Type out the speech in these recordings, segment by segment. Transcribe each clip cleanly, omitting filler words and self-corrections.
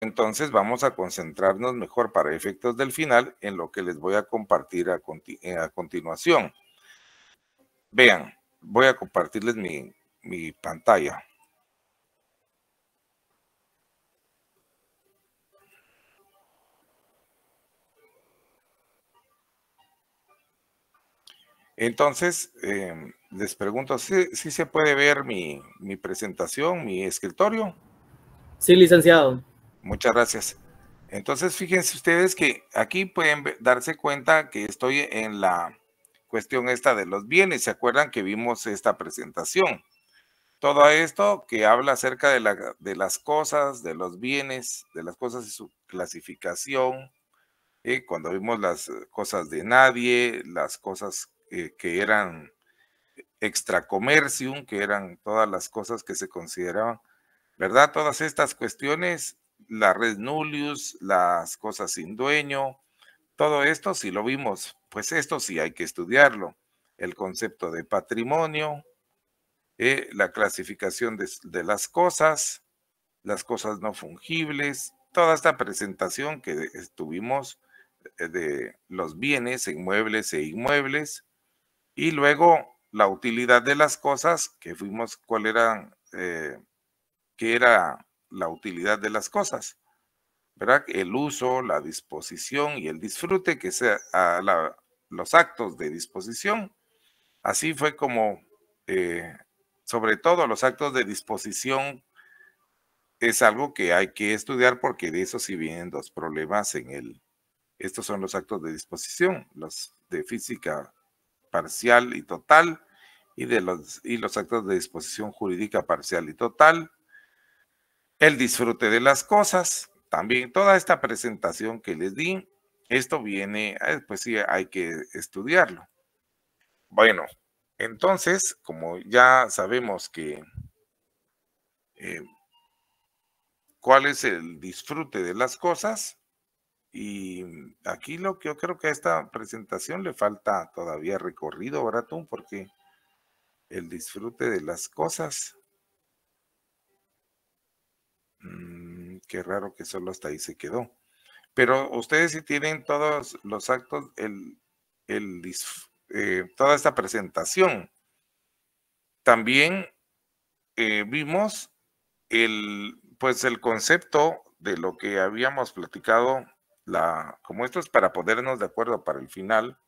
Entonces vamos a concentrarnos mejor para efectos del final en lo que les voy a compartir a continuación. Vean, voy a compartirles mi pantalla. Entonces, les pregunto, ¿sí se puede ver mi presentación, mi escritorio? Sí, licenciado. Muchas gracias. Entonces, fíjense ustedes que aquí pueden darse cuenta que estoy en la cuestión esta de los bienes. ¿Se acuerdan que vimos esta presentación? Todo esto que habla acerca de las cosas, de los bienes, de las cosas y su clasificación. Cuando vimos las cosas de nadie, las cosas que eran extra commercium, que eran todas las cosas que se consideraban, ¿verdad? Todas estas cuestiones, la res nullius, las cosas sin dueño, todo esto sí lo vimos, pues esto sí hay que estudiarlo. El concepto de patrimonio, la clasificación de las cosas no fungibles, toda esta presentación que tuvimos de los bienes inmuebles e inmuebles, y luego la utilidad de las cosas, que fuimos cuál era, qué era la utilidad de las cosas, ¿verdad? El uso, la disposición y el disfrute, que sea los actos de disposición. Así fue como, sobre todo los actos de disposición, es algo que hay que estudiar porque de eso sí vienen dos problemas estos son los actos de disposición, los de física parcial y total, y los actos de disposición jurídica parcial y total, el disfrute de las cosas, también toda esta presentación que les di, esto viene, pues sí, hay que estudiarlo. Bueno, entonces, como ya sabemos que cuál es el disfrute de las cosas, y aquí lo que yo creo que a esta presentación le falta todavía recorrido, ¿verdad tú? Porque el disfrute de las cosas, qué raro que solo hasta ahí se quedó. Pero ustedes sí tienen todos los actos, toda esta presentación. También vimos pues el concepto de lo que habíamos platicado, como esto es para ponernos de acuerdo para el final,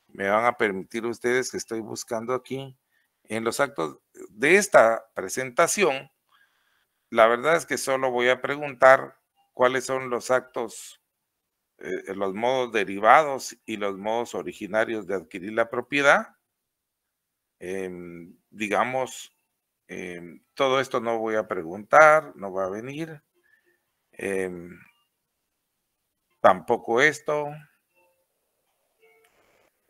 me van a permitir ustedes que estoy buscando aquí en los actos de esta presentación. La verdad es que solo voy a preguntar cuáles son los actos, los modos derivados y los modos originarios de adquirir la propiedad. Digamos, todo esto no voy a preguntar, no va a venir. Tampoco esto.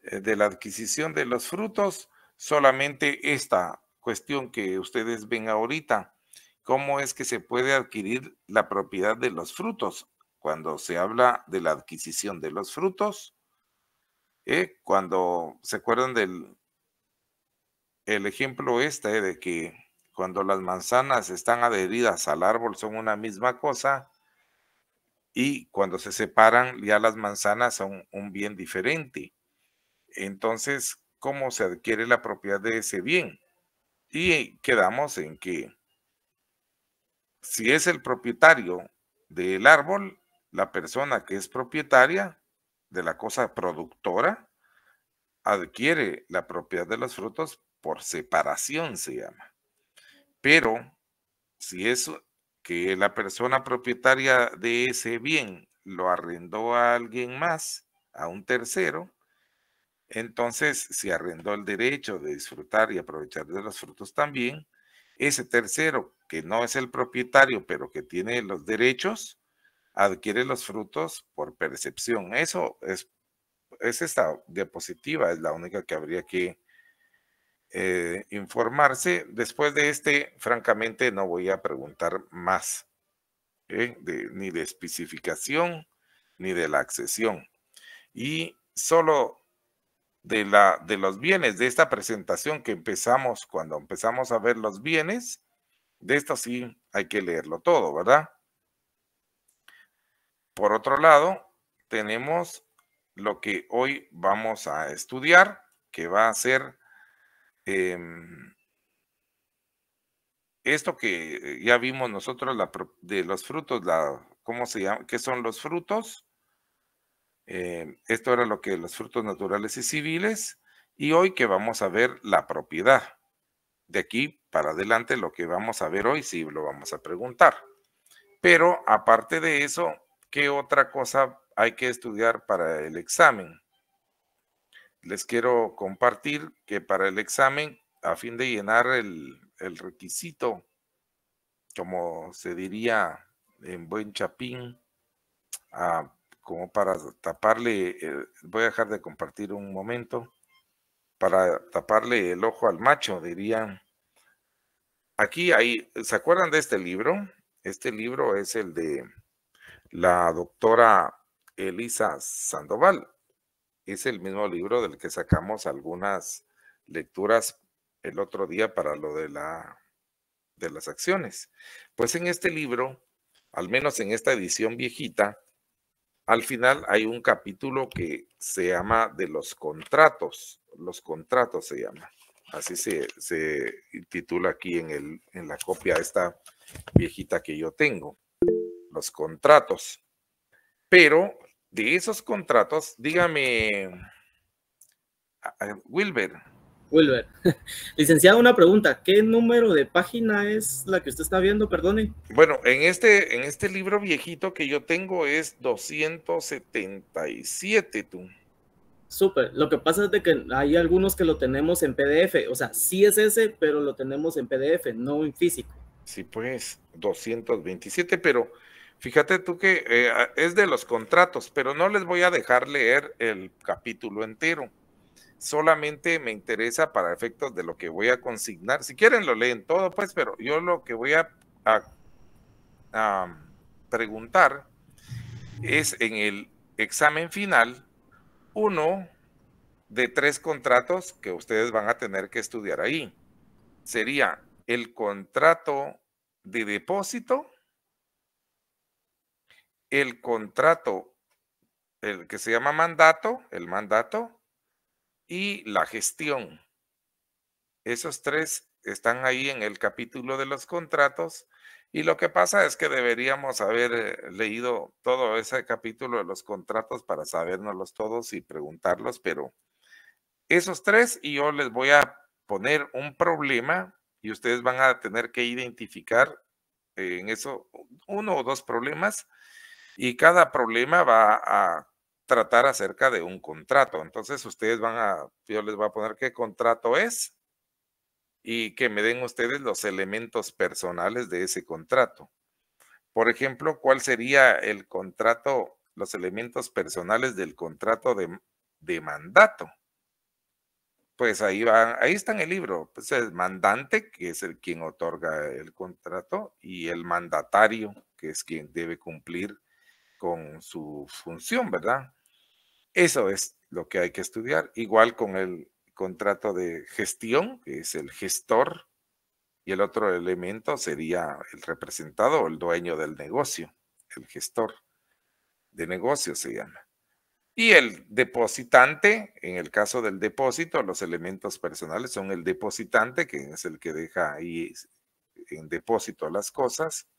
De la adquisición de los frutos, solamente esta cuestión que ustedes ven ahorita. ¿Cómo es que se puede adquirir la propiedad de los frutos? Cuando se habla de la adquisición de los frutos, cuando se acuerdan el ejemplo de que cuando las manzanas están adheridas al árbol son una misma cosa y cuando se separan ya las manzanas son un bien diferente. Entonces, ¿cómo se adquiere la propiedad de ese bien? Y quedamos en que si es el propietario del árbol, la persona que es propietaria de la cosa productora, adquiere la propiedad de los frutos por separación, se llama. Pero si es que la persona propietaria de ese bien lo arrendó a alguien más, a un tercero, entonces si arrendó el derecho de disfrutar y aprovechar de los frutos también, ese tercero que no es el propietario, pero que tiene los derechos, adquiere los frutos por percepción. Eso es esta diapositiva, es la única que habría que informarse. Después de francamente, no voy a preguntar más, ni de especificación, ni de la accesión. Y solo de los bienes, de esta presentación que empezamos, cuando empezamos a ver los bienes, de esto sí hay que leerlo todo, ¿verdad? Por otro lado, tenemos lo que hoy vamos a estudiar, que va a ser esto que ya vimos nosotros de los frutos, ¿cómo se llama? ¿Qué son los frutos? Esto era lo que los frutos naturales y civiles, y hoy que vamos a ver la propiedad. De aquí para adelante lo que vamos a ver hoy sí lo vamos a preguntar. Pero aparte de eso, ¿qué otra cosa hay que estudiar para el examen? Les quiero compartir que para el examen, a fin de llenar el requisito, como se diría en buen chapín, como para taparle, voy a dejar de compartir un momento, para taparle el ojo al macho, dirían. Aquí hay, ¿se acuerdan de este libro? Este libro es el de la doctora Elisa Sandoval. Es el mismo libro del que sacamos algunas lecturas el otro día para lo de las acciones. Pues en este libro, al menos en esta edición viejita, al final hay un capítulo que se llama de los contratos. Los contratos se llama. Así se titula aquí en la copia esta viejita que yo tengo. Los contratos. Pero de esos contratos, dígame, Wilber. Wilber. Licenciado, una pregunta. ¿Qué número de página es la que usted está viendo? Perdone. Bueno, en este libro viejito que yo tengo es 277, tú. Súper. Lo que pasa es de que hay algunos que lo tenemos en PDF. O sea, sí es ese, pero lo tenemos en PDF, no en físico. Sí, pues, 227, pero fíjate tú que es de los contratos, pero no les voy a dejar leer el capítulo entero. Solamente me interesa para efectos de lo que voy a consignar. Si quieren lo leen todo, pues, pero yo lo que voy a preguntar es en el examen final, uno de 3 contratos que ustedes van a tener que estudiar ahí. Sería el contrato de depósito, el contrato, el que se llama mandato, el mandato, y la gestión. Esos 3 están ahí en el capítulo de los contratos, y lo que pasa es que deberíamos haber leído todo ese capítulo de los contratos para sabérnoslos todos y preguntarlos, pero esos 3, y yo les voy a poner un problema y ustedes van a tener que identificar en eso 1 o 2 problemas, y cada problema va a tratar acerca de un contrato. Entonces ustedes yo les voy a poner qué contrato es y que me den ustedes los elementos personales de ese contrato. Por ejemplo, ¿cuál sería el contrato, los elementos personales del contrato de mandato? Pues ahí está en el libro, pues el mandante, que es el quien otorga el contrato, y el mandatario, que es quien debe cumplir con su función, ¿verdad? Eso es lo que hay que estudiar. Igual con el contrato de gestión, que es el gestor, y el otro elemento sería el representado o el dueño del negocio, el gestor de negocio se llama. Y el depositante, en el caso del depósito, los elementos personales son el depositante, que es el que deja ahí en depósito las cosas,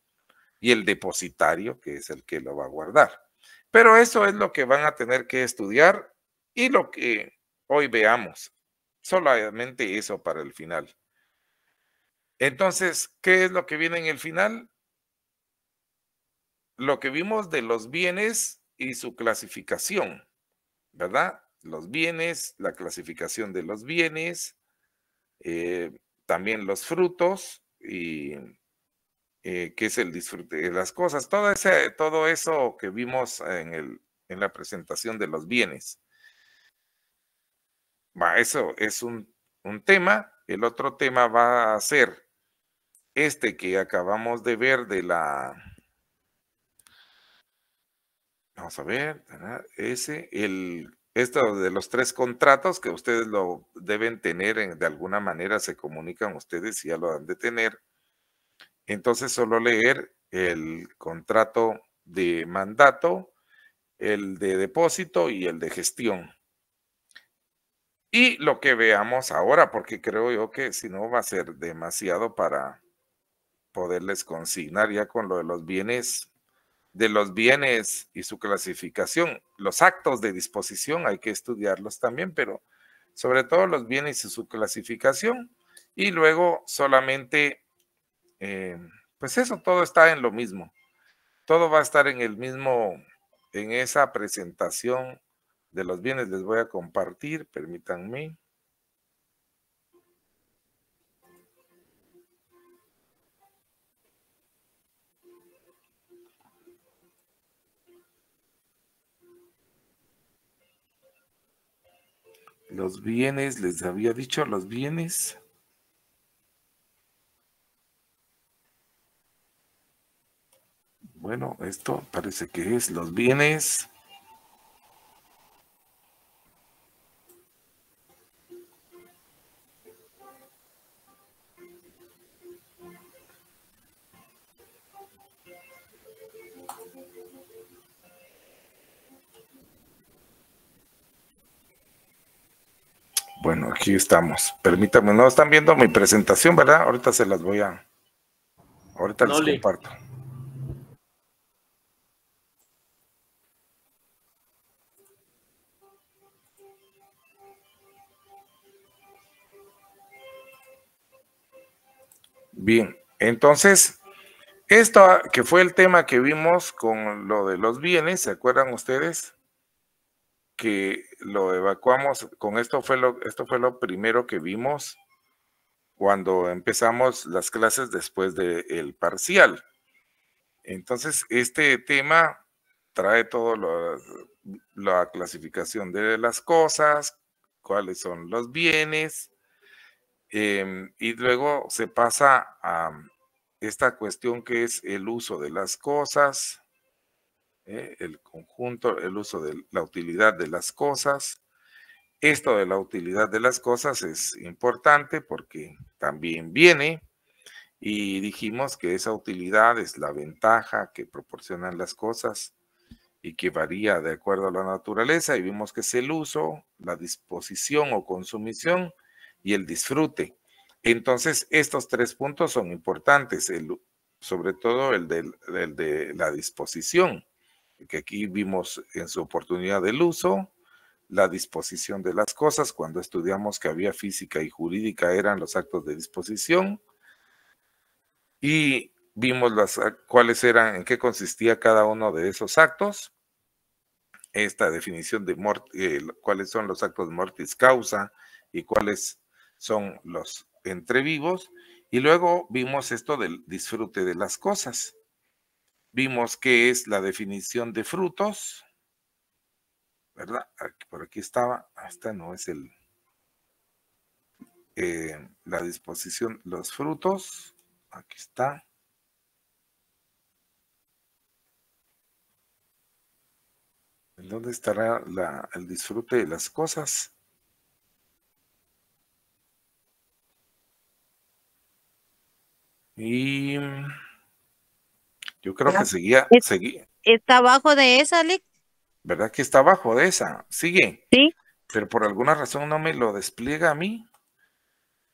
y el depositario, que es el que lo va a guardar. Pero eso es lo que van a tener que estudiar y lo que hoy veamos. Solamente eso para el final. Entonces, ¿qué es lo que viene en el final? Lo que vimos de los bienes y su clasificación, ¿verdad? Los bienes, la clasificación de los bienes, también los frutos y qué es el disfrute de las cosas, todo eso que vimos en la presentación de los bienes. Eso es un tema. El otro tema va a ser este que acabamos de ver vamos a ver, ¿verdad? Esto de los 3 contratos que ustedes lo deben tener, de alguna manera se comunican ustedes y ya lo han de tener. Entonces, solo leer el contrato de mandato, el de depósito y el de gestión. Y lo que veamos ahora, porque creo yo que si no va a ser demasiado para poderles consignar ya con lo de los bienes y su clasificación. Los actos de disposición hay que estudiarlos también, pero sobre todo los bienes y su clasificación. Y luego solamente, pues eso, todo está en lo mismo. Todo va a estar en el mismo, en esa presentación de los bienes. Les voy a compartir, permítanme. Los bienes, les había dicho los bienes. Bueno, esto parece que es los bienes. Bueno, aquí estamos. Permítanme, no están viendo mi presentación, ¿verdad? Ahorita se las voy a... Ahorita les comparto. Bien, entonces, esto que fue el tema que vimos con lo de los bienes, ¿se acuerdan ustedes? Que lo evacuamos, con esto fue lo primero que vimos cuando empezamos las clases después del parcial. Entonces, este tema trae todo la clasificación de las cosas, cuáles son los bienes, y luego se pasa a esta cuestión que es el uso de las cosas, el conjunto, el uso de la utilidad de las cosas. Esto de la utilidad de las cosas es importante porque también viene y dijimos que esa utilidad es la ventaja que proporcionan las cosas y que varía de acuerdo a la naturaleza, y vimos que es el uso, la disposición o consumición y el disfrute. Entonces, estos tres puntos son importantes, sobre todo el de la disposición, que aquí vimos en su oportunidad del uso, la disposición de las cosas, cuando estudiamos que había física y jurídica eran los actos de disposición, y vimos cuáles eran, en qué consistía cada uno de esos actos, esta definición de cuáles son los actos de mortis causa y cuáles son los entre vivos, y luego vimos esto del disfrute de las cosas. Vimos qué es la definición de frutos, ¿verdad? Por aquí estaba, esta no es la disposición, los frutos, aquí está. ¿En dónde estará el disfrute de las cosas? Y yo creo que seguía. ¿Está abajo de esa, Alex? ¿Verdad que está abajo de esa? Sigue. Sí. Pero por alguna razón no me lo despliega a mí.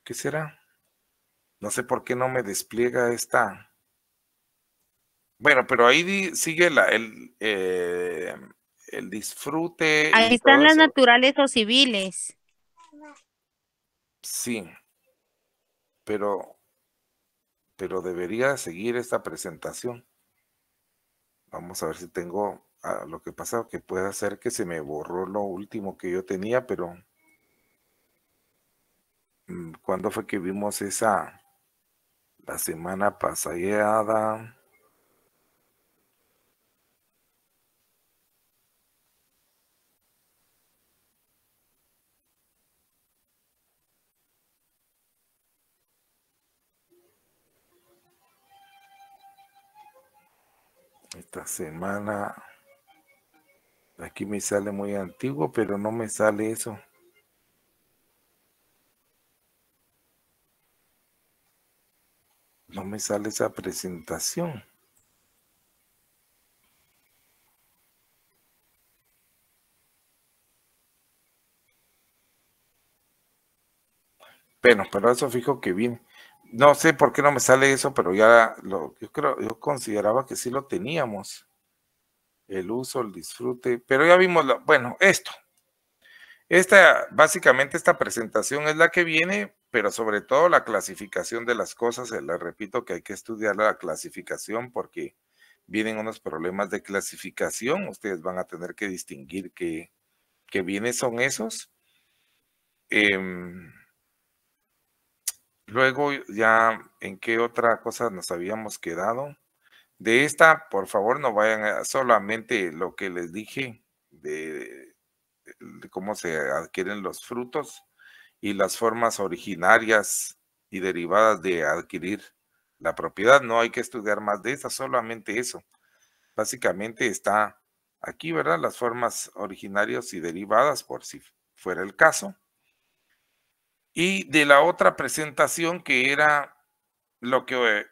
¿Qué será? No sé por qué no me despliega esta. Bueno, pero ahí sigue el disfrute. Ahí están las naturales o civiles. Sí, pero debería seguir esta presentación. Vamos a ver si tengo lo que pasa, que puede ser que se me borró lo último que yo tenía, pero ¿cuándo fue que vimos esa? La semana pasada. Esta semana. Aquí me sale muy antiguo, pero no me sale eso. No me sale esa presentación. Bueno, pero eso fijo que viene. No sé por qué no me sale eso, pero ya yo consideraba que sí lo teníamos. El uso, el disfrute, pero ya vimos, bueno, básicamente esta presentación es la que viene, pero sobre todo la clasificación de las cosas. Les repito que hay que estudiar la clasificación porque vienen unos problemas de clasificación. Ustedes van a tener que distinguir qué bienes son esos. Luego ya, ¿en qué otra cosa nos habíamos quedado? De esta, por favor, no vayan a solamente lo que les dije de cómo se adquieren los frutos y las formas originarias y derivadas de adquirir la propiedad. No hay que estudiar más de esa, solamente eso. Básicamente está aquí, ¿verdad? Las formas originarias y derivadas, por si fuera el caso. Y de la otra presentación que era lo que,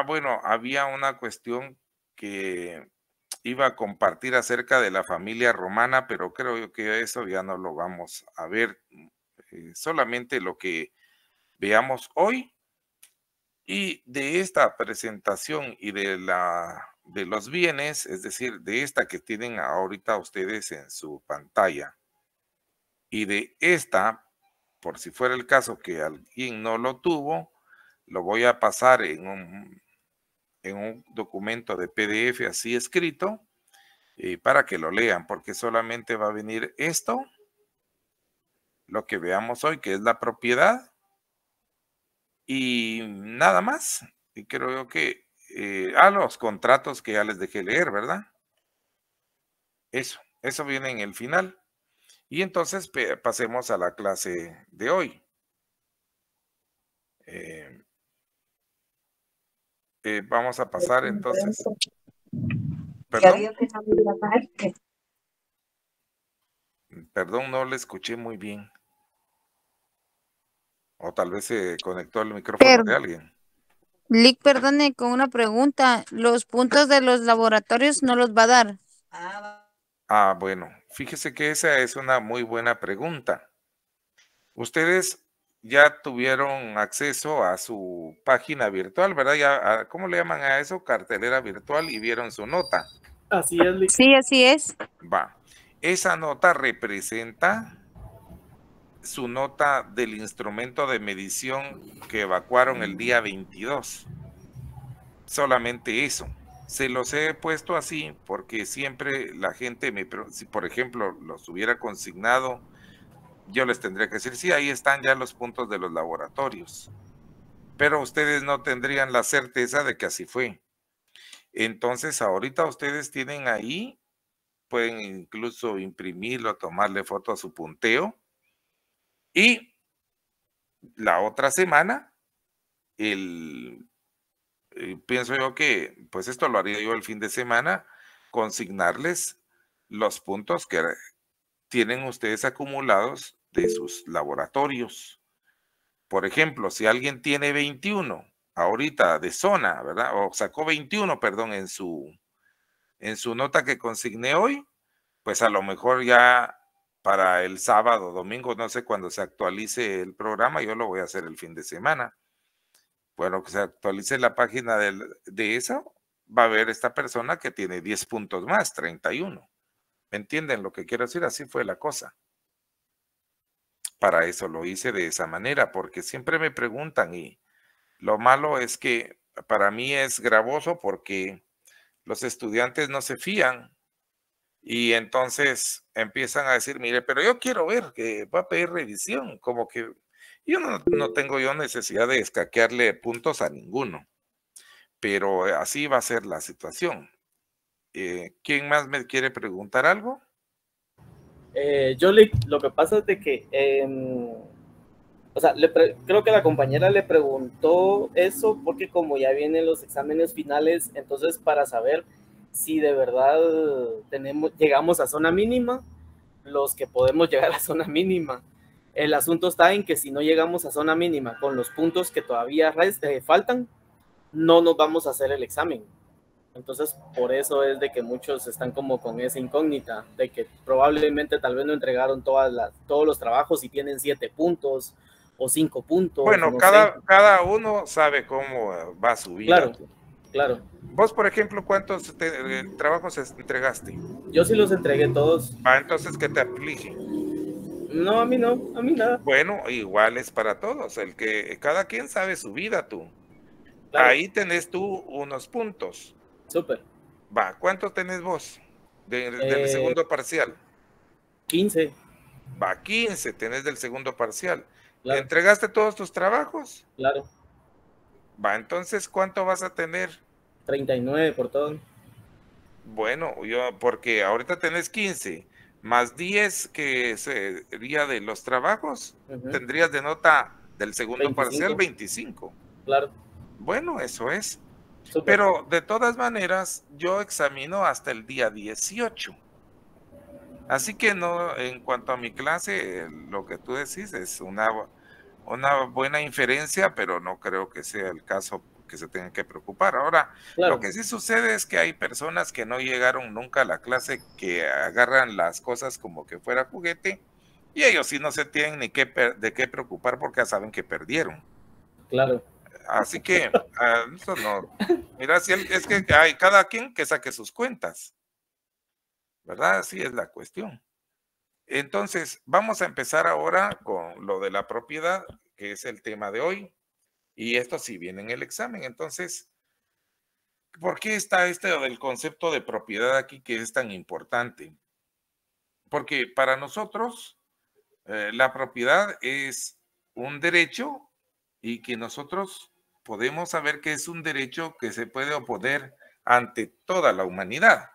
bueno, había una cuestión que iba a compartir acerca de la familia romana, pero creo que eso ya no lo vamos a ver, solamente lo que veamos hoy. Y de esta presentación y de los bienes, es decir, de esta que tienen ahorita ustedes en su pantalla, y de esta, por si fuera el caso que alguien no lo tuvo, lo voy a pasar en un documento de PDF así escrito, para que lo lean, porque solamente va a venir esto, lo que veamos hoy, que es la propiedad, y nada más. Y creo yo que, los contratos que ya les dejé leer, ¿verdad? Eso viene en el final. Y entonces pasemos a la clase de hoy. Vamos a pasar entonces. ¿Perdón? Perdón, no le escuché muy bien. O tal vez se conectó el micrófono de alguien. Lick, perdone, con una pregunta. ¿Los puntos de los laboratorios no los va a dar? Bueno, fíjese que esa es una muy buena pregunta. Ustedes ya tuvieron acceso a su página virtual, ¿verdad? Ya, ¿cómo le llaman a eso? Cartelera virtual, y vieron su nota. Así es, Lick. Sí, así es. Va. Esa nota representa su nota del instrumento de medición que evacuaron el día 22. Solamente eso. Se los he puesto así porque siempre la gente si por ejemplo los hubiera consignado, yo les tendría que decir, sí, ahí están ya los puntos de los laboratorios. Pero ustedes no tendrían la certeza de que así fue. Entonces, ahorita ustedes tienen ahí, pueden incluso imprimirlo, tomarle foto a su punteo. Y la otra semana, pienso yo que, pues esto lo haría yo el fin de semana, consignarles los puntos que tienen ustedes acumulados de sus laboratorios. Por ejemplo, si alguien tiene 21 ahorita de zona, ¿verdad? O sacó 21, perdón, en su nota que consigné hoy, pues a lo mejor ya para el sábado, domingo, no sé cuándo se actualice el programa, yo lo voy a hacer el fin de semana. Bueno, que se actualice la página de eso, va a ver esta persona que tiene 10 puntos más, 31. ¿Me entienden lo que quiero decir? Así fue la cosa. Para eso lo hice de esa manera, porque siempre me preguntan, y lo malo es que para mí es gravoso porque los estudiantes no se fían y entonces empiezan a decir, mire, pero yo quiero ver que va a pedir revisión, como que yo no tengo yo necesidad de escaquearle puntos a ninguno, pero así va a ser la situación. ¿Quién más me quiere preguntar algo? Lo que pasa es de que, o sea, creo que la compañera le preguntó eso porque como ya vienen los exámenes finales, entonces para saber si de verdad llegamos a zona mínima, los que podemos llegar a zona mínima. El asunto está en que si no llegamos a zona mínima con los puntos que todavía faltan, no nos vamos a hacer el examen. Entonces, por eso es de que muchos están como con esa incógnita, de que probablemente tal vez no entregaron todos los trabajos y tienen 7 puntos, o 5 puntos. Bueno, No cada uno sabe cómo va su vida. Claro, claro. Vos, por ejemplo, ¿cuántos trabajos entregaste? Yo sí los entregué todos. Va, entonces que te aplique. No, a mí no, a mí nada. Bueno, igual es para todos, cada quien sabe su vida, tú. Claro. Ahí tenés tú unos puntos. Súper. Va, ¿cuántos tenés vos del segundo parcial? 15. Va, 15 tenés del segundo parcial. Claro. ¿Entregaste todos tus trabajos? Claro. Va, entonces, ¿cuánto vas a tener? 39 por todo. Bueno, porque ahorita tenés 15, más 10 que sería de los trabajos, tendrías de nota del segundo 25. parcial 25. Claro. Bueno, eso es. Súper. Pero de todas maneras, yo examino hasta el día 18. Así que no, en cuanto a mi clase, lo que tú decís es una buena inferencia, pero no creo que sea el caso que se tengan que preocupar. Ahora, Claro. lo que sí sucede es que hay personas que no llegaron nunca a la clase, que agarran las cosas como que fuera juguete, y ellos sí no se tienen ni de qué preocupar porque ya saben que perdieron. Claro. Así que, eso no. Mira, es que hay cada quien que saque sus cuentas, ¿verdad? Así es la cuestión. Entonces, vamos a empezar ahora con lo de la propiedad, que es el tema de hoy. Y esto sí viene en el examen. Entonces, ¿por qué está del concepto de propiedad aquí que es tan importante? Porque para nosotros la propiedad es un derecho y que nosotros podemos saber que es un derecho que se puede oponer ante toda la humanidad,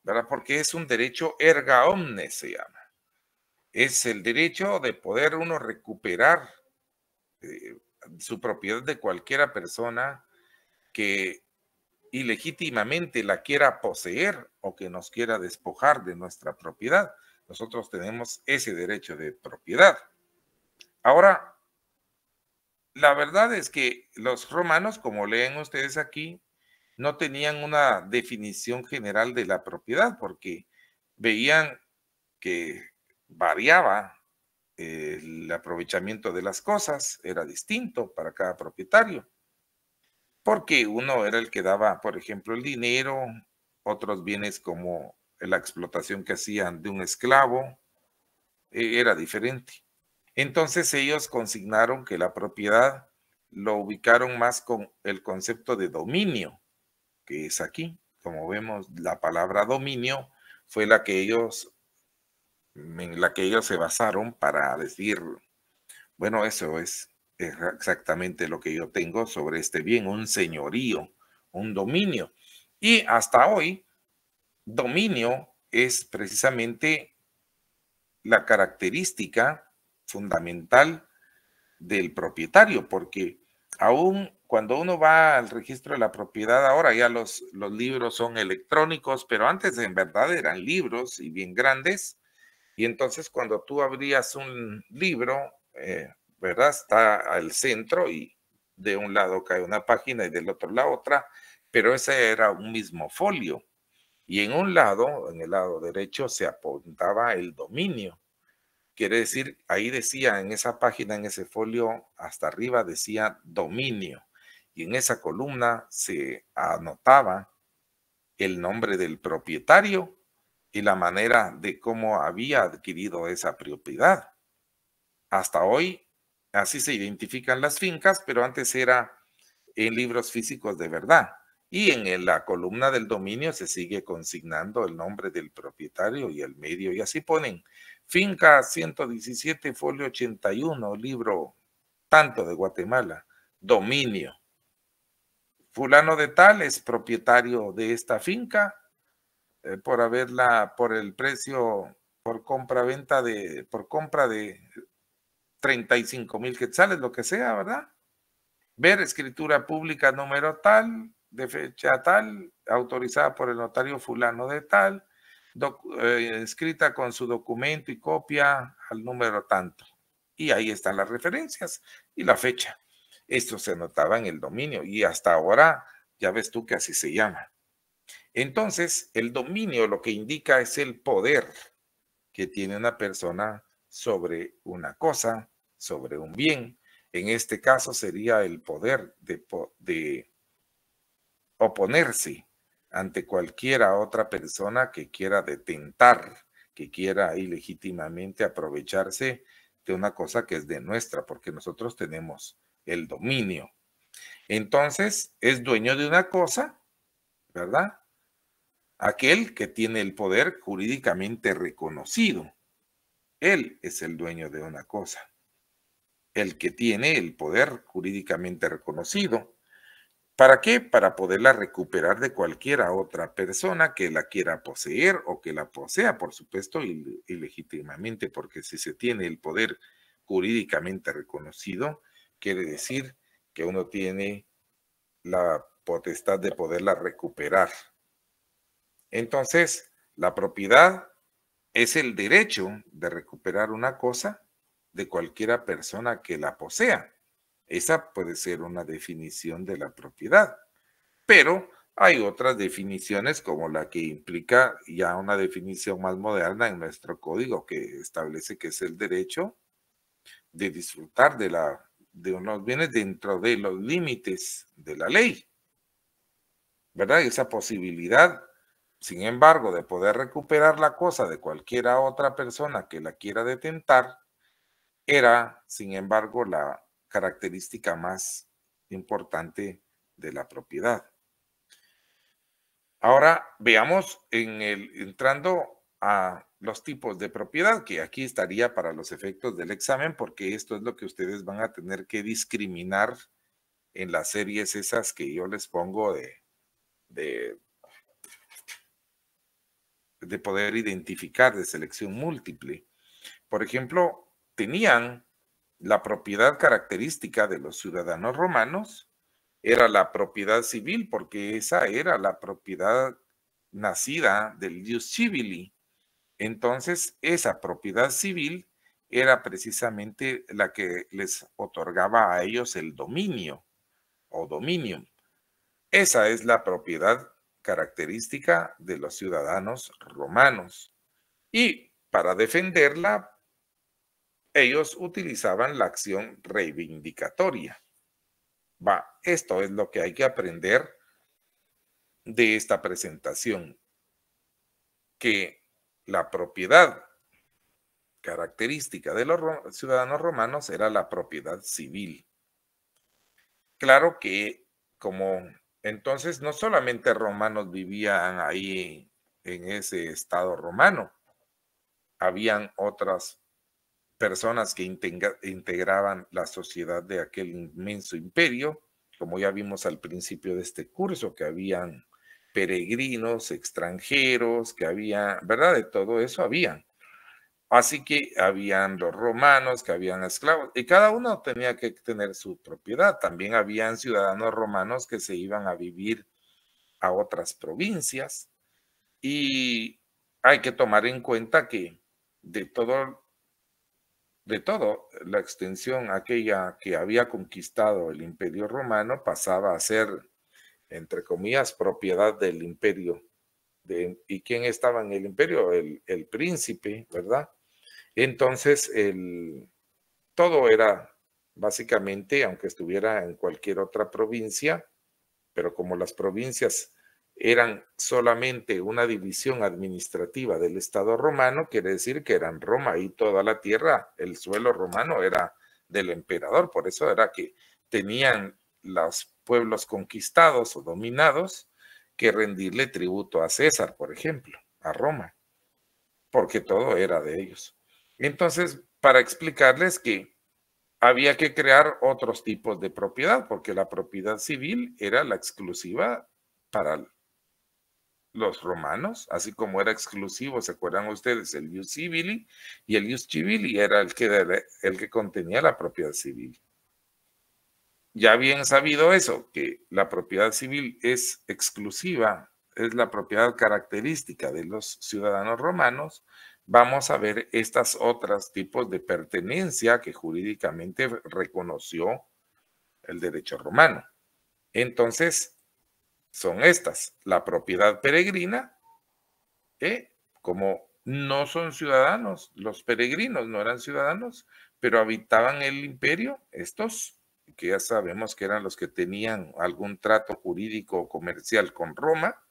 ¿verdad? Porque es un derecho erga omnes, se llama. Es el derecho de poder uno recuperar su propiedad de cualquiera persona que ilegítimamente la quiera poseer o que nos quiera despojar de nuestra propiedad. Nosotros tenemos ese derecho de propiedad. Ahora, la verdad es que los romanos, como leen ustedes aquí, no tenían una definición general de la propiedad porque veían que variaba el aprovechamiento de las cosas, era distinto para cada propietario. Porque uno era el que daba, por ejemplo, el dinero, otros bienes como la explotación que hacían de un esclavo, era diferente. Entonces ellos consignaron que la propiedad lo ubicaron más con el concepto de dominio, que es aquí. Como vemos, la palabra dominio fue en la que ellos se basaron para decir, bueno, eso es exactamente lo que yo tengo sobre este bien, un señorío, un dominio. Y hasta hoy, dominio es precisamente la característica fundamental del propietario, porque aún cuando uno va al registro de la propiedad, ahora ya los libros son electrónicos, pero antes en verdad eran libros y bien grandes. Y entonces cuando tú abrías un libro, ¿verdad? Está al centro y de un lado cae una página y del otro lado otra, pero ese era un mismo folio. Y en un lado, en el lado derecho, se apuntaba el dominio. Quiere decir, ahí decía en esa página, en ese folio, hasta arriba decía dominio. Y en esa columna se anotaba el nombre del propietario y la manera de cómo había adquirido esa propiedad. Hasta hoy, así se identifican las fincas, pero antes era en libros físicos de verdad. Y en la columna del dominio se sigue consignando el nombre del propietario y el medio. Y así ponen finca 117, folio 81, libro tanto de Guatemala, dominio. Fulano de tal es propietario de esta finca por el precio, por compra de 35,000 quetzales, lo que sea, ¿verdad? Ver escritura pública número tal, de fecha tal, autorizada por el notario fulano de tal, escrita con su documento y copia al número tanto. Y ahí están las referencias y la fecha. Esto se anotaba en el dominio y hasta ahora ya ves tú que así se llama. Entonces, el dominio lo que indica es el poder que tiene una persona sobre una cosa, sobre un bien. En este caso sería el poder de oponerse ante cualquiera otra persona que quiera detentar, que quiera ilegítimamente aprovecharse de una cosa que es de nuestra, porque nosotros tenemos el dominio. Entonces, es dueño de una cosa, ¿verdad? Aquel que tiene el poder jurídicamente reconocido. Él es el dueño de una cosa. El que tiene el poder jurídicamente reconocido. ¿Para qué? Para poderla recuperar de cualquiera otra persona que la quiera poseer o que la posea, por supuesto, ilegítimamente, porque si se tiene el poder jurídicamente reconocido, quiere decir que uno tiene la potestad de poderla recuperar. Entonces, la propiedad es el derecho de recuperar una cosa de cualquiera persona que la posea. Esa puede ser una definición de la propiedad, pero hay otras definiciones como la que implica ya una definición más moderna en nuestro código que establece que es el derecho de disfrutar de unos bienes dentro de los límites de la ley, ¿verdad? Esa posibilidad, sin embargo, de poder recuperar la cosa de cualquiera otra persona que la quiera detentar, era, sin embargo, la característica más importante de la propiedad. Ahora veamos entrando a los tipos de propiedad, que aquí estaría para los efectos del examen, porque esto es lo que ustedes van a tener que discriminar en las series esas que yo les pongo de poder identificar de selección múltiple. Por ejemplo, tenían la propiedad característica de los ciudadanos romanos, era la propiedad civil, porque esa era la propiedad nacida del ius civili. Entonces, esa propiedad civil era precisamente la que les otorgaba a ellos el dominio o dominium. Esa es la propiedad característica de los ciudadanos romanos. Y para defenderla, ellos utilizaban la acción reivindicatoria. Esto es lo que hay que aprender de esta presentación, que la propiedad característica de los ciudadanos romanos era la propiedad civil. Claro que como entonces no solamente romanos vivían ahí en ese estado romano, habían otras personas que integraban la sociedad de aquel inmenso imperio, como ya vimos al principio de este curso, que habían peregrinos, extranjeros, que había, ¿verdad? De todo eso habían. Así que habían los romanos, que habían esclavos, y cada uno tenía que tener su propiedad. También habían ciudadanos romanos que se iban a vivir a otras provincias, y hay que tomar en cuenta que de todo, la extensión aquella que había conquistado el Imperio Romano pasaba a ser, entre comillas, propiedad del imperio. ¿Y quién estaba en el imperio? El príncipe, ¿verdad? Entonces, todo era básicamente, aunque estuviera en cualquier otra provincia, pero como las provincias eran solamente una división administrativa del Estado romano, quiere decir que eran Roma y toda la tierra, el suelo romano era del emperador, por eso era que tenían los pueblos conquistados o dominados que rendirle tributo a César, por ejemplo, a Roma, porque todo era de ellos. Entonces, para explicarles que había que crear otros tipos de propiedad, porque la propiedad civil era la exclusiva para los romanos, así como era exclusivo, ¿se acuerdan ustedes? El ius civili, y el ius civili era el que contenía la propiedad civil. Ya bien sabido eso, que la propiedad civil es exclusiva, es la propiedad característica de los ciudadanos romanos, vamos a ver estas otros tipos de pertenencia que jurídicamente reconoció el derecho romano. Entonces, son estas: la propiedad peregrina, como no son ciudadanos, los peregrinos no eran ciudadanos, pero habitaban el imperio, estos que ya sabemos que eran los que tenían algún trato jurídico o comercial con Roma.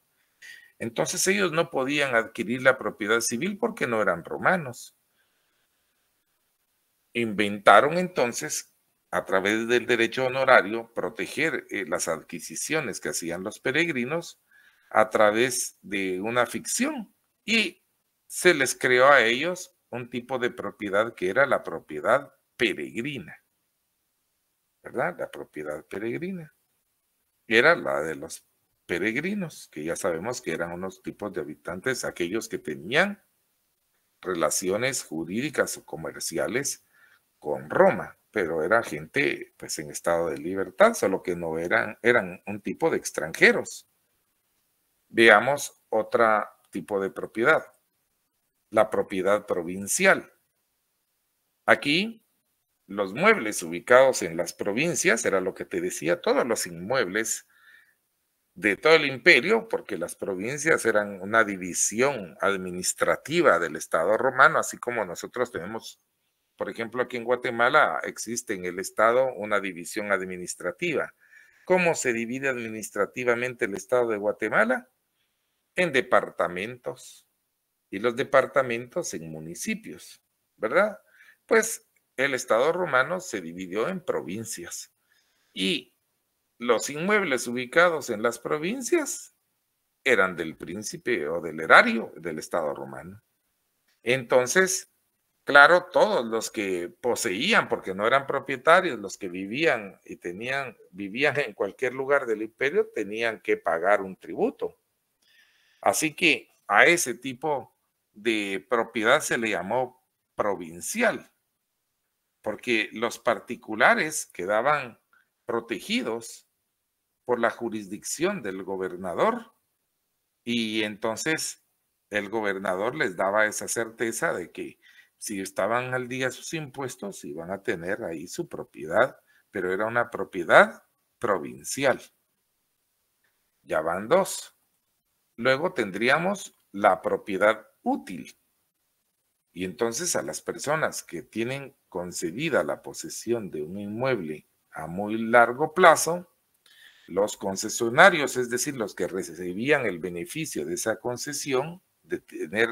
Entonces ellos no podían adquirir la propiedad civil porque no eran romanos. Inventaron entonces, a través del derecho honorario, proteger las adquisiciones que hacían los peregrinos a través de una ficción, y se les creó a ellos un tipo de propiedad que era la propiedad peregrina, ¿verdad? La propiedad peregrina era la de los peregrinos, que ya sabemos que eran unos tipos de habitantes, aquellos que tenían relaciones jurídicas o comerciales con Roma, pero era gente pues en estado de libertad, solo que no eran un tipo de extranjeros. Veamos otro tipo de propiedad, la propiedad provincial. Aquí los muebles ubicados en las provincias, era lo que te decía, todos los inmuebles de todo el imperio, porque las provincias eran una división administrativa del Estado romano, así como nosotros tenemos, por ejemplo, aquí en Guatemala existe en el Estado una división administrativa. ¿Cómo se divide administrativamente el Estado de Guatemala? En departamentos, y los departamentos en municipios, ¿verdad? Pues el Estado romano se dividió en provincias, y los inmuebles ubicados en las provincias eran del príncipe o del erario del Estado romano. Entonces, claro, todos los que poseían, porque no eran propietarios, los que vivían y vivían en cualquier lugar del imperio, tenían que pagar un tributo. Así que a ese tipo de propiedad se le llamó provincial, porque los particulares quedaban protegidos por la jurisdicción del gobernador, y entonces el gobernador les daba esa certeza de que si estaban al día sus impuestos iban a tener ahí su propiedad, pero era una propiedad provincial. Ya van dos. Luego tendríamos la propiedad útil, y entonces a las personas que tienen concedida la posesión de un inmueble a muy largo plazo, los concesionarios, es decir, los que recibían el beneficio de esa concesión, de tener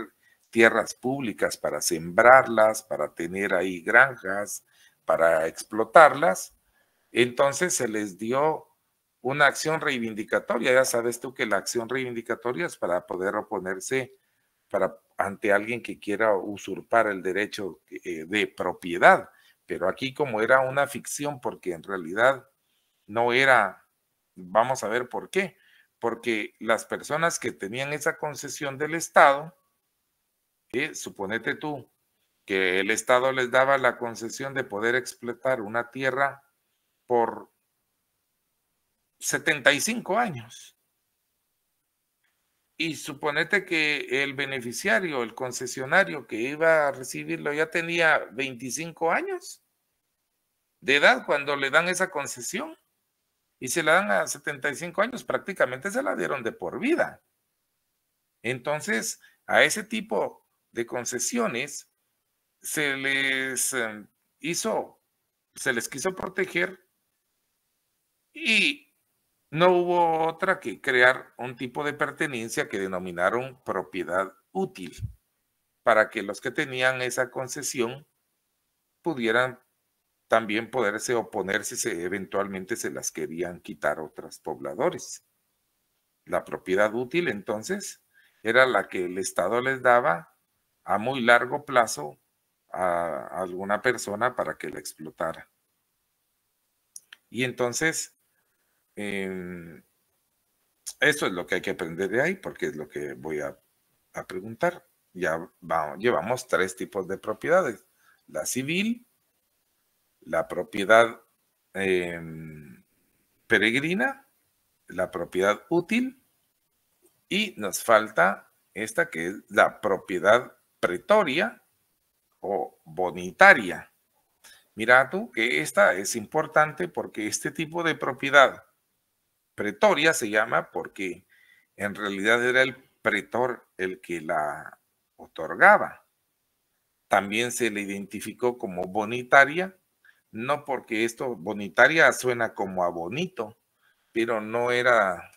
tierras públicas para sembrarlas, para tener ahí granjas, para explotarlas, entonces se les dio una acción reivindicatoria. Ya sabes tú que la acción reivindicatoria es para poder oponerse ante alguien que quiera usurpar el derecho de propiedad. Pero aquí, como era una ficción, porque en realidad no era, vamos a ver por qué, porque las personas que tenían esa concesión del Estado, suponete tú que el Estado les daba la concesión de poder explotar una tierra por 75 años. Y suponete que el beneficiario, el concesionario que iba a recibirlo ya tenía 25 años de edad cuando le dan esa concesión, y se la dan a 75 años, prácticamente se la dieron de por vida. Entonces, a ese tipo de concesiones se les quiso proteger, y no hubo otra que crear un tipo de pertenencia que denominaron propiedad útil, para que los que tenían esa concesión pudieran también poderse oponer si eventualmente se las querían quitar otros pobladores. La propiedad útil, entonces, era la que el Estado les daba a muy largo plazo a alguna persona para que la explotara. Y entonces, eso es lo que hay que aprender de ahí, porque es lo que voy a preguntar. Ya llevamos 3 tipos de propiedades: la civil, la propiedad peregrina, la propiedad útil, y nos falta esta que es la propiedad pretoria o bonitaria. Mira tú que esta es importante, porque este tipo de propiedad pretoria se llama porque en realidad era el pretor el que la otorgaba. También se le identificó como bonitaria, no porque esto, bonitaria suena como a bonito, pero no era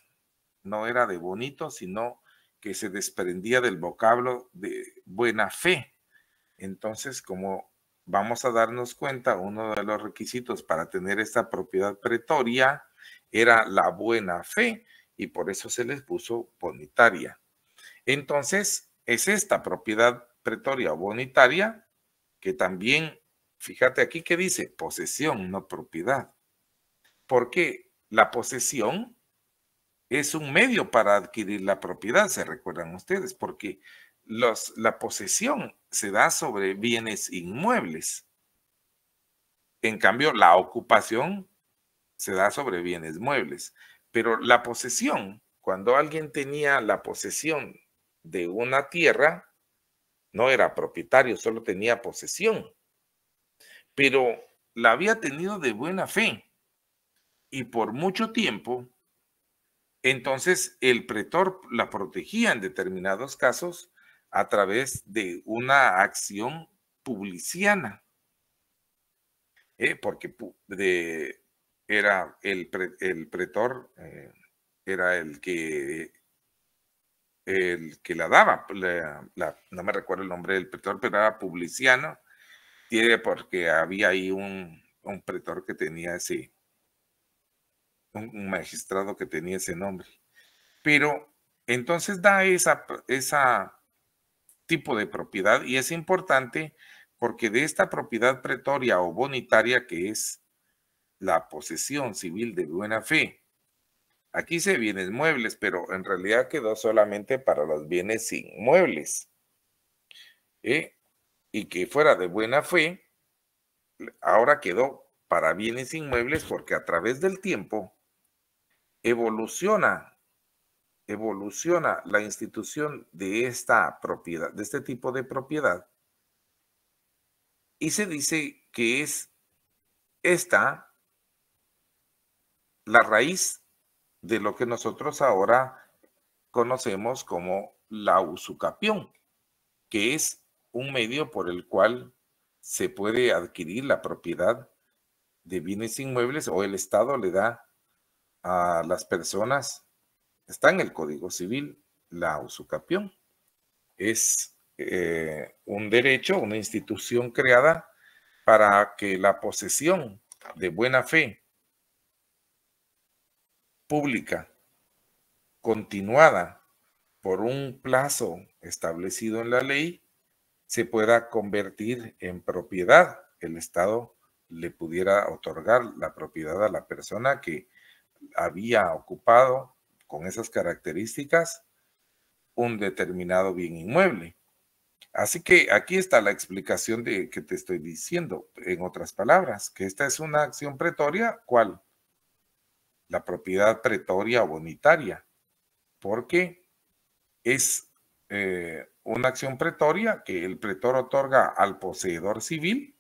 de bonito, sino que se desprendía del vocablo de buena fe. Entonces, como vamos a darnos cuenta, uno de los requisitos para tener esta propiedad pretoria era la buena fe, y por eso se les puso bonitaria. Entonces, es esta propiedad pretoria o bonitaria que también, fíjate aquí que dice posesión, no propiedad. Porque la posesión es un medio para adquirir la propiedad, se recuerdan ustedes, porque la posesión se da sobre bienes inmuebles. En cambio, la ocupación se da sobre bienes muebles. Pero la posesión, cuando alguien tenía la posesión de una tierra, no era propietario, solo tenía posesión. Pero la había tenido de buena fe. Y por mucho tiempo, entonces el pretor la protegía en determinados casos a través de una acción publiciana. Porque era el pretor, era el que la daba, no me recuerdo el nombre del pretor, pero era publiciano, porque había ahí un pretor que tenía un magistrado que tenía ese nombre. Pero entonces da esa tipo de propiedad, y es importante porque de esta propiedad pretoria o bonitaria, que es la posesión civil de buena fe, aquí se bienes muebles, pero en realidad quedó solamente para los bienes inmuebles. Y que fuera de buena fe, ahora quedó para bienes inmuebles porque a través del tiempo evoluciona la institución de esta propiedad, de este tipo de propiedad, y se dice que es esta la raíz de lo que nosotros ahora conocemos como la usucapión, que es un medio por el cual se puede adquirir la propiedad de bienes inmuebles, o el Estado le da a las personas, está en el Código Civil, la usucapión. Es un derecho, una institución creada para que la posesión de buena fe pública, continuada por un plazo establecido en la ley, se pueda convertir en propiedad. El Estado le pudiera otorgar la propiedad a la persona que había ocupado con esas características un determinado bien inmueble. Así que aquí está la explicación de que te estoy diciendo, en otras palabras, que esta es una acción pretoria. ¿Cuál? La propiedad pretoria o bonitaria, porque es una acción pretoria que el pretor otorga al poseedor civil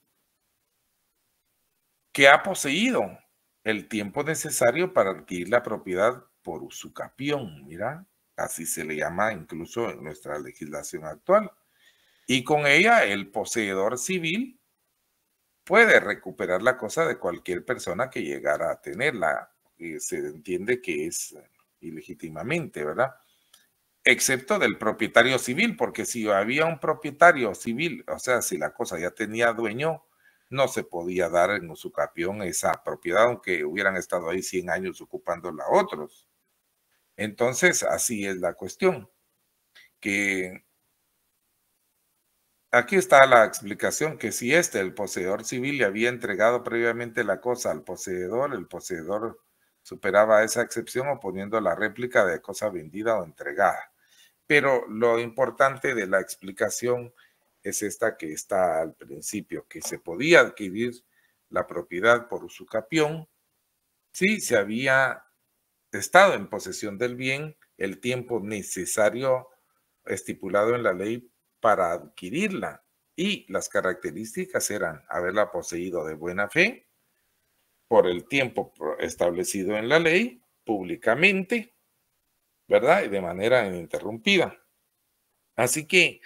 que ha poseído el tiempo necesario para adquirir la propiedad por usucapión. Mira, así se le llama incluso en nuestra legislación actual. Y con ella el poseedor civil puede recuperar la cosa de cualquier persona que llegara a tenerla. Se entiende que es ilegítimamente, ¿verdad? Excepto del propietario civil, porque si había un propietario civil, o sea, si la cosa ya tenía dueño, no se podía dar en usucapión esa propiedad, aunque hubieran estado ahí 100 años ocupándola otros. Entonces, así es la cuestión, que aquí está la explicación, que si el poseedor civil, le había entregado previamente la cosa al poseedor, el poseedor superaba esa excepción oponiendo la réplica de cosa vendida o entregada. Pero lo importante de la explicación es esta que está al principio, que se podía adquirir la propiedad por usucapión si se había estado en posesión del bien el tiempo necesario estipulado en la ley para adquirirla, y las características eran haberla poseído de buena fe por el tiempo establecido en la ley, públicamente, ¿verdad? Y de manera ininterrumpida. Así que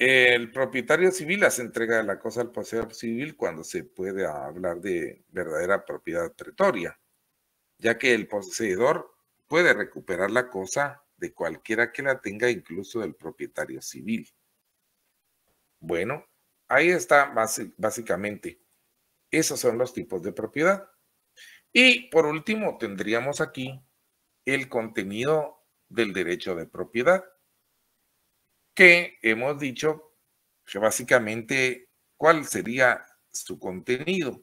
El propietario civil hace entrega de la cosa al poseedor civil cuando se puede hablar de verdadera propiedad pretoria, ya que el poseedor puede recuperar la cosa de cualquiera que la tenga, incluso del propietario civil. Bueno, ahí está básicamente. Esos son los tipos de propiedad. Y por último, tendríamos aquí el contenido del derecho de propiedad, que hemos dicho que básicamente, ¿cuál sería su contenido?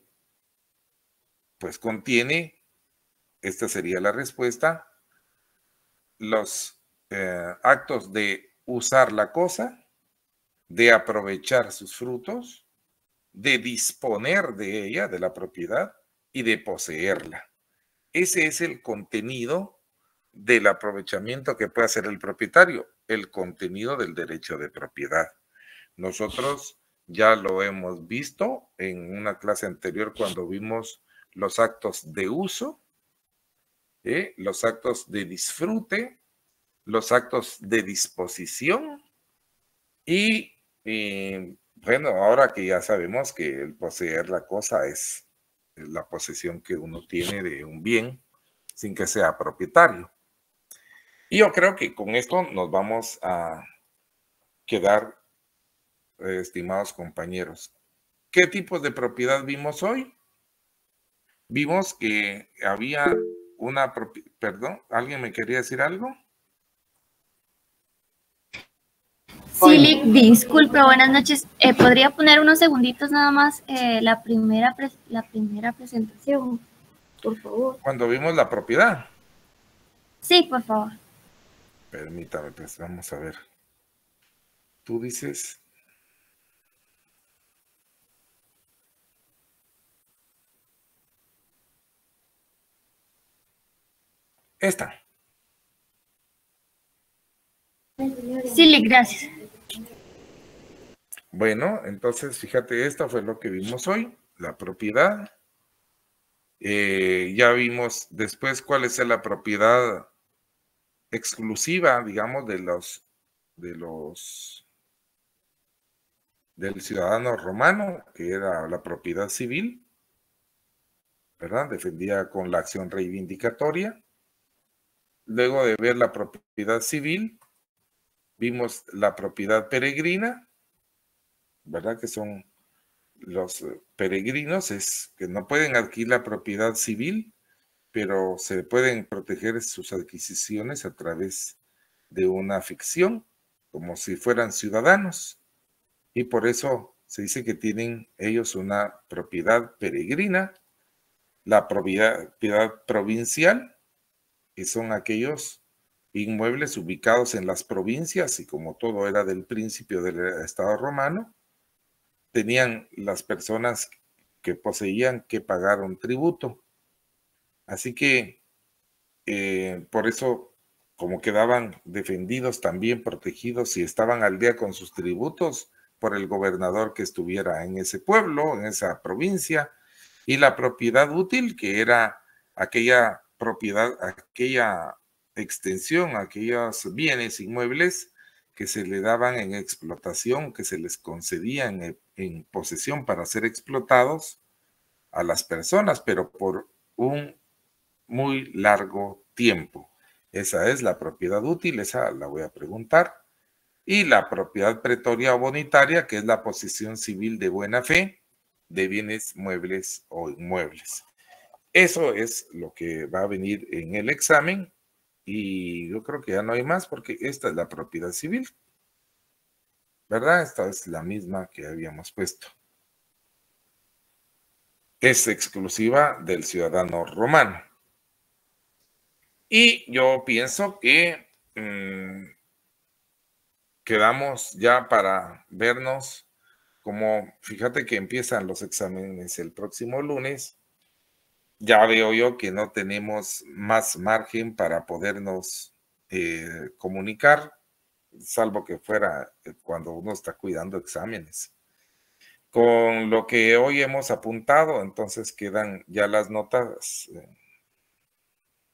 Pues contiene, esta sería la respuesta, los actos de usar la cosa, de aprovechar sus frutos, de disponer de ella, de la propiedad, y de poseerla. Ese es el contenido del aprovechamiento que puede hacer el propietario, el contenido del derecho de propiedad. Nosotros ya lo hemos visto en una clase anterior cuando vimos los actos de uso, los actos de disfrute, los actos de disposición y bueno, ahora que ya sabemos que el poseer la cosa es la posesión que uno tiene de un bien sin que sea propietario. Y yo creo que con esto nos vamos a quedar, estimados compañeros. ¿Qué tipos de propiedad vimos hoy? Vimos que había una propiedad, perdón, ¿alguien me quería decir algo? Sí, disculpe, buenas noches. ¿Podría poner unos segunditos nada más la primera presentación, por favor? Cuando vimos la propiedad. Sí, por favor. Permítame, pues vamos a ver. Tú dices... Esta. Sí, gracias. Bueno, entonces fíjate, esta fue lo que vimos hoy, la propiedad. Ya vimos después cuál es la propiedad exclusiva, digamos, del ciudadano romano, que era la propiedad civil, ¿verdad? Defendida con la acción reivindicatoria. Luego de ver la propiedad civil, vimos la propiedad peregrina, ¿verdad? Que son los peregrinos, es que no pueden adquirir la propiedad civil, pero se pueden proteger sus adquisiciones a través de una ficción, como si fueran ciudadanos. Y por eso se dice que tienen ellos una propiedad peregrina, la propiedad provincial, que son aquellos inmuebles ubicados en las provincias, y como todo era del principio del Estado romano, tenían las personas que poseían que pagar un tributo. Así que por eso, como quedaban defendidos, también protegidos y estaban al día con sus tributos por el gobernador que estuviera en ese pueblo, en esa provincia, y la propiedad útil, que era aquella propiedad, aquella extensión, aquellos bienes inmuebles que se le daban en explotación, que se les concedían en posesión para ser explotados a las personas, pero por un muy largo tiempo. Esa es la propiedad útil, esa la voy a preguntar. Y la propiedad pretoria o bonitaria, que es la posesión civil de buena fe de bienes muebles o inmuebles. Eso es lo que va a venir en el examen y yo creo que ya no hay más porque esta es la propiedad civil, ¿verdad? Esta es la misma que habíamos puesto. Es exclusiva del ciudadano romano. Y yo pienso que quedamos ya para vernos, como fíjate que empiezan los exámenes el próximo lunes. Ya veo yo que no tenemos más margen para podernos comunicar, salvo que fuera cuando uno está cuidando exámenes. Con lo que hoy hemos apuntado, entonces quedan ya las notas,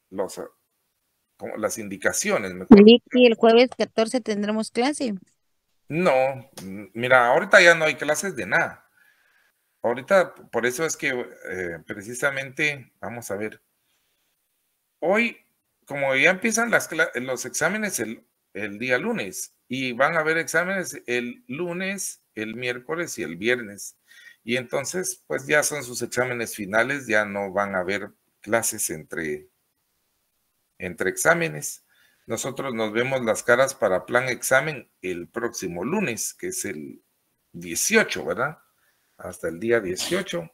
las indicaciones. Y el jueves 14 tendremos clase. No, mira, ahorita ya no hay clases de nada. Ahorita, por eso es que precisamente, vamos a ver, hoy, como ya empiezan los exámenes el día lunes, y van a haber exámenes el lunes, el miércoles y el viernes, y entonces, pues ya son sus exámenes finales, ya no van a haber clases entre exámenes. Nosotros nos vemos las caras para plan examen el próximo lunes, que es el 18, ¿verdad? Hasta el día 18.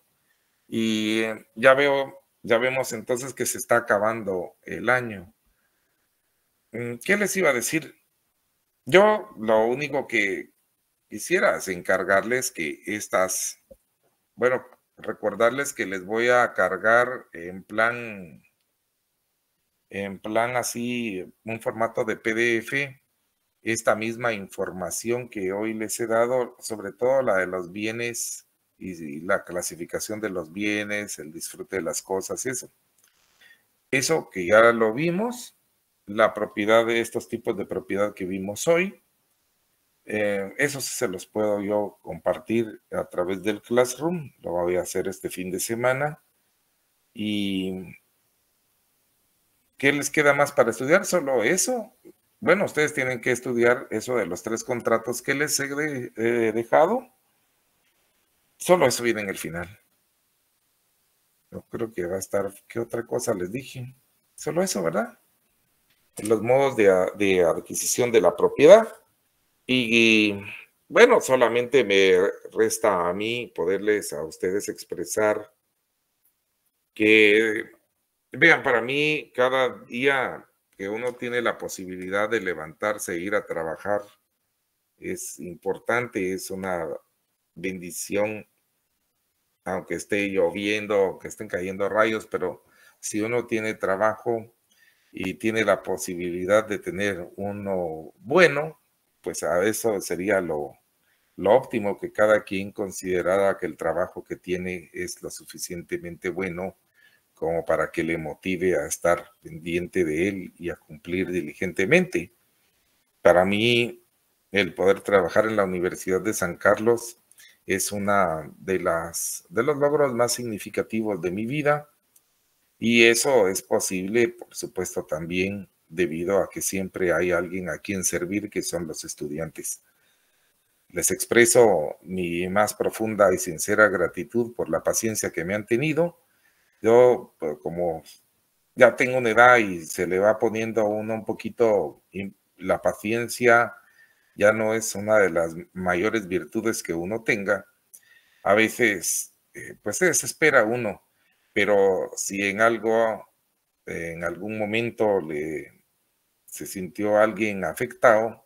Y ya vemos entonces que se está acabando el año. ¿Qué les iba a decir? Yo lo único que quisiera es encargarles que bueno, recordarles que les voy a cargar en plan así, un formato de PDF, esta misma información que hoy les he dado, sobre todo la de los bienes y la clasificación de los bienes, el disfrute de las cosas, eso. Eso que ya lo vimos, la propiedad de estos tipos de propiedad que vimos hoy, eso sí se los puedo yo compartir a través del Classroom, lo voy a hacer este fin de semana. ¿Y qué les queda más para estudiar? ¿Solo eso? Bueno, ustedes tienen que estudiar eso de los 3 contratos que les he dejado. Solo eso viene en el final. Yo creo que va a estar, ¿qué otra cosa les dije? Solo eso, ¿verdad? Los modos de adquisición de la propiedad. Y bueno, solamente me resta a mí poderles a ustedes expresar que, vean, para mí cada día que uno tiene la posibilidad de levantarse e ir a trabajar es importante, es una bendición, aunque esté lloviendo, aunque estén cayendo rayos, pero si uno tiene trabajo y tiene la posibilidad de tener uno bueno, pues a eso sería lo óptimo, que cada quien considerara que el trabajo que tiene es lo suficientemente bueno como para que le motive a estar pendiente de él y a cumplir diligentemente. Para mí, el poder trabajar en la Universidad de San Carlos es una de los logros más significativos de mi vida, y eso es posible, por supuesto, también debido a que siempre hay alguien a quien servir, que son los estudiantes. Les expreso mi más profunda y sincera gratitud por la paciencia que me han tenido. Yo, pues, como ya tengo una edad y se le va poniendo a uno un poquito, la paciencia ya no es una de las mayores virtudes que uno tenga. A veces, pues se desespera uno, pero si en algún momento se sintió alguien afectado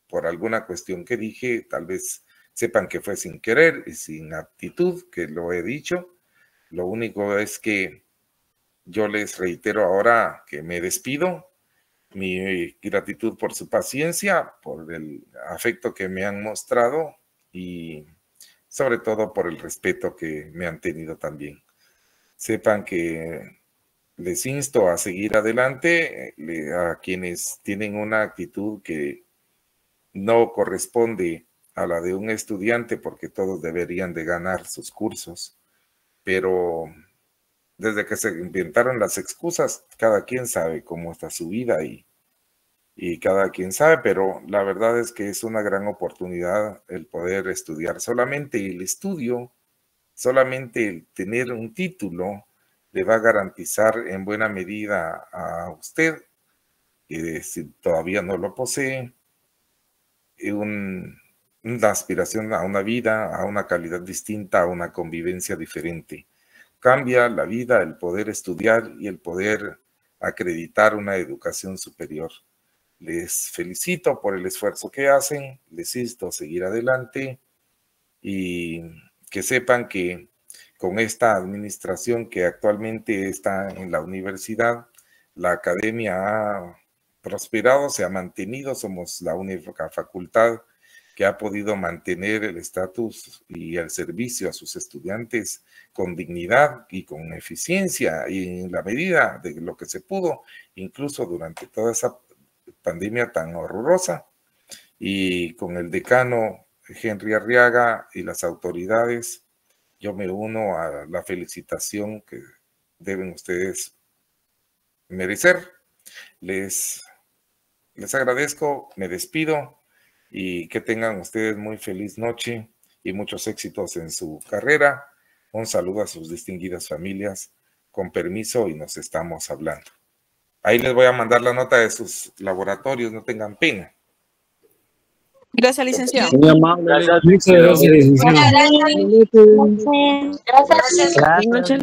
por alguna cuestión que dije, tal vez sepan que fue sin querer y sin aptitud, que lo he dicho. Lo único es que yo les reitero ahora que me despido, mi gratitud por su paciencia, por el afecto que me han mostrado y sobre todo por el respeto que me han tenido también. Sepan que les insto a seguir adelante, a quienes tienen una actitud que no corresponde a la de un estudiante, porque todos deberían de ganar sus cursos, pero desde que se inventaron las excusas, cada quien sabe cómo está su vida y cada quien sabe, pero la verdad es que es una gran oportunidad el poder estudiar. Solamente el estudio, solamente el tener un título le va a garantizar en buena medida a usted, que si todavía no lo posee, una aspiración a una vida, a una calidad distinta, a una convivencia diferente. Cambia la vida el poder estudiar y el poder acreditar una educación superior. Les felicito por el esfuerzo que hacen, les insto a seguir adelante y que sepan que con esta administración que actualmente está en la universidad, la academia ha prosperado, se ha mantenido, somos la única facultad que ha podido mantener el estatus y el servicio a sus estudiantes con dignidad y con eficiencia y en la medida de lo que se pudo, incluso durante toda esa pandemia tan horrorosa. y con el decano Henry Arriaga y las autoridades, yo me uno a la felicitación que deben ustedes merecer. Les agradezco, me despido y que tengan ustedes muy feliz noche y muchos éxitos en su carrera. Un saludo a sus distinguidas familias. Con permiso y nos estamos hablando. Ahí les voy a mandar la nota de sus laboratorios, no tengan pena. Gracias, licenciado. Muy amable. Gracias. Muchas gracias, licenciado. Gracias. Gracias.